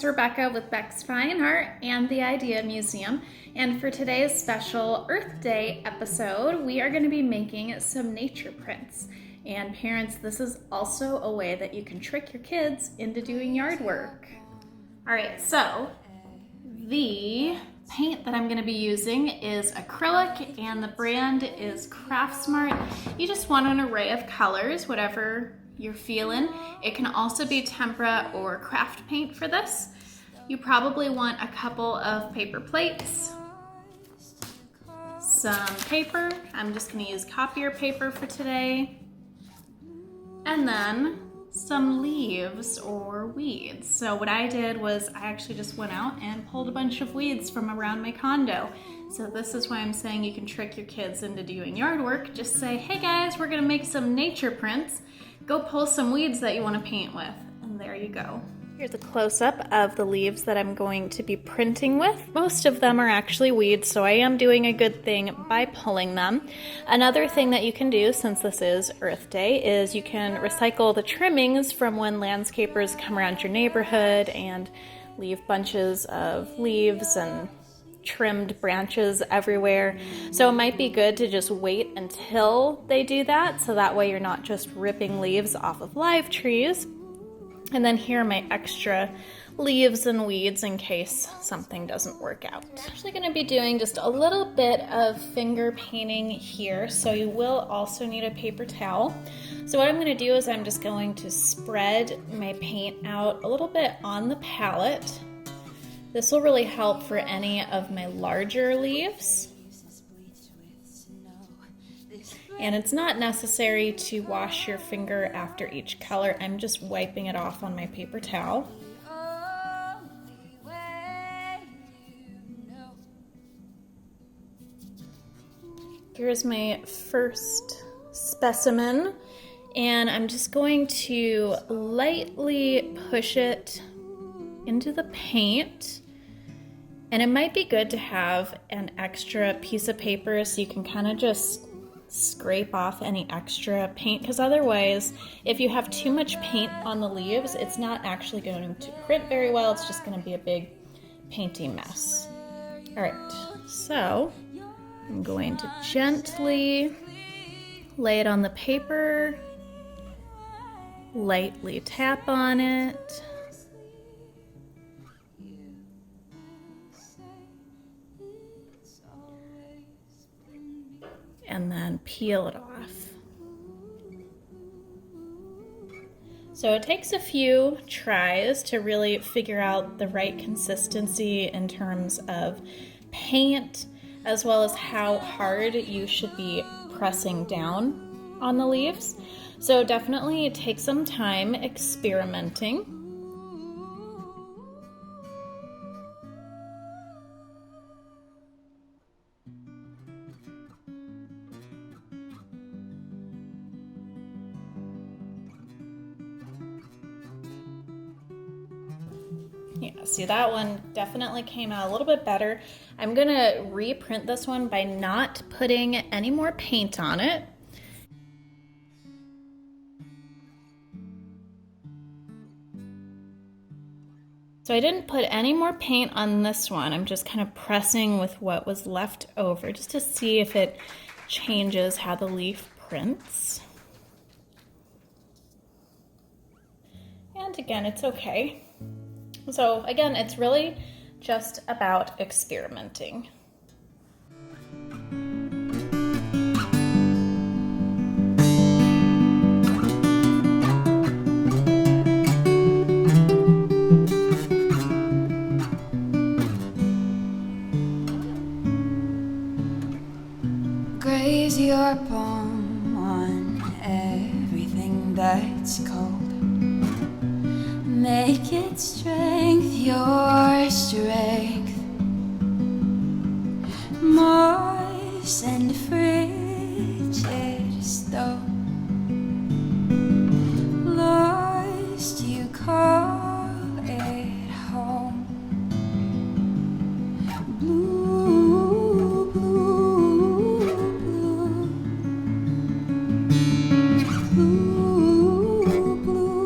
it's Rebecca with BexxFineArt and the Idea Museum, and for today's special Earth Day episode, we are going to be making some nature prints. And parents, this is also a way that you can trick your kids into doing yard work. All right, so the paint that I'm going to be using is acrylic and the brand is Craftsmart. You just want an array of colors, whatever you're feeling. It can also be tempera or craft paint for this. You probably want a couple of paper plates, some paper. I'm just going to use copier paper for today, and then some leaves or weeds. So what I did was I actually just went out and pulled a bunch of weeds from around my condo. So this is why I'm saying you can trick your kids into doing yard work. Just say, hey guys, we're gonna make some nature prints. Go pull some weeds that you want to paint with, and there you go. Here's a close-up of the leaves that I'm going to be printing with. Most of them are actually weeds, so I am doing a good thing by pulling them. Another thing that you can do, since this is Earth Day, is you can recycle the trimmings from when landscapers come around your neighborhood and leave bunches of leaves and trimmed branches everywhere. So it might be good to just wait until they do that, so that way you're not just ripping leaves off of live trees. And then here are my extra leaves and weeds in case something doesn't work out. We're actually going to be doing just a little bit of finger painting here, so you will also need a paper towel. So what I'm going to do is I'm just going to spread my paint out a little bit on the palette. This will really help for any of my larger leaves. And it's not necessary to wash your finger after each color. I'm just wiping it off on my paper towel. Here's my first specimen, and I'm just going to lightly push it into the paint. And it might be good to have an extra piece of paper so you can kind of just scrape off any extra paint, because otherwise if you have too much paint on the leaves, it's not actually going to print very well. It's just going to be a big painty mess. All right, so I'm going to gently lay it on the paper, lightly tap on it, and then peel it off. So it takes a few tries to really figure out the right consistency in terms of paint, as well as how hard you should be pressing down on the leaves. So definitely take some time experimenting. Yeah, see, that one definitely came out a little bit better. I'm gonna reprint this one by not putting any more paint on it. So I didn't put any more paint on this one. I'm just kind of pressing with what was left over just to see if it changes how the leaf prints. And again, it's okay. So again, it's really just about experimenting. Graze your palm on everything that's cold. Make it strength, your strength. Moist and frigid stone. Lost, you call it home. Blue, blue, blue. Blue, blue, blue.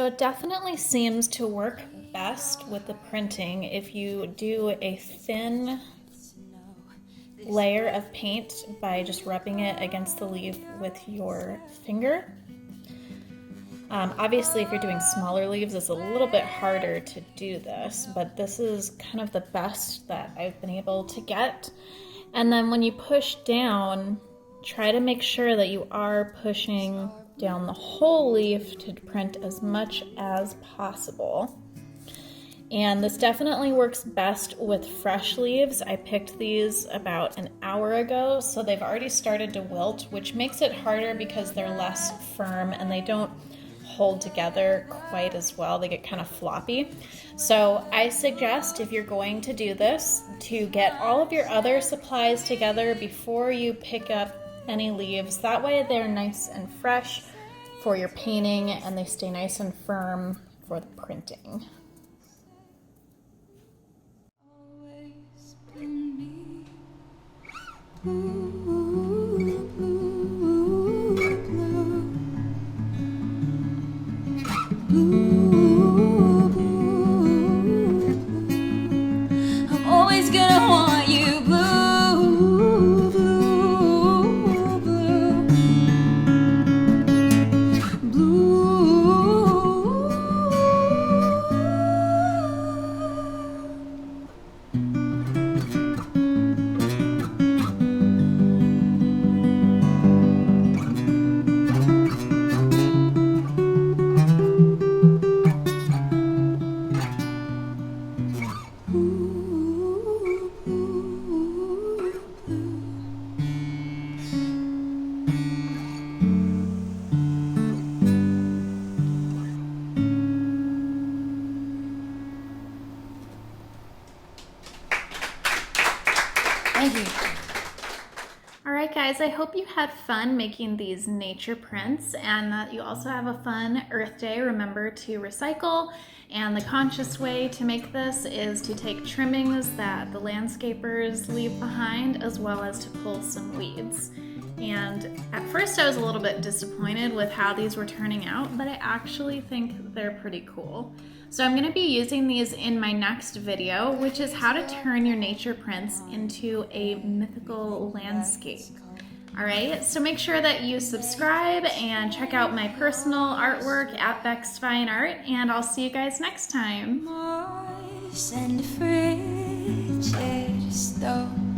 So it definitely seems to work best with the printing if you do a thin layer of paint by just rubbing it against the leaf with your finger. Obviously, if you're doing smaller leaves, it's a little bit harder to do this, but this is kind of the best that I've been able to get. And then when you push down, try to make sure that you are pushing down the whole leaf to print as much as possible. And this definitely works best with fresh leaves. I picked these about an hour ago, so they've already started to wilt, which makes it harder because they're less firm and they don't hold together quite as well. They get kind of floppy. So I suggest, if you're going to do this, to get all of your other supplies together before you pick up any leaves. That way they're nice and fresh for your painting and they stay nice and firm for the printing. Always been me. Blue, blue, blue. Blue, blue, blue. I'm always gonna want you. Blue, blue, blue. Blue. Thank you. All right, guys, I hope you had fun making these nature prints and that you also have a fun Earth Day. Remember to recycle, and the conscious way to make this is to take trimmings that the landscapers leave behind, as well as to pull some weeds. And at first I was a little bit disappointed with how these were turning out, but I actually think they're pretty cool. So I'm going to be using these in my next video, which is how to turn your nature prints into a mythical landscape. All right, so make sure that you subscribe and check out my personal artwork at BexxFineArt, and I'll see you guys next time. Mars and frigid stone.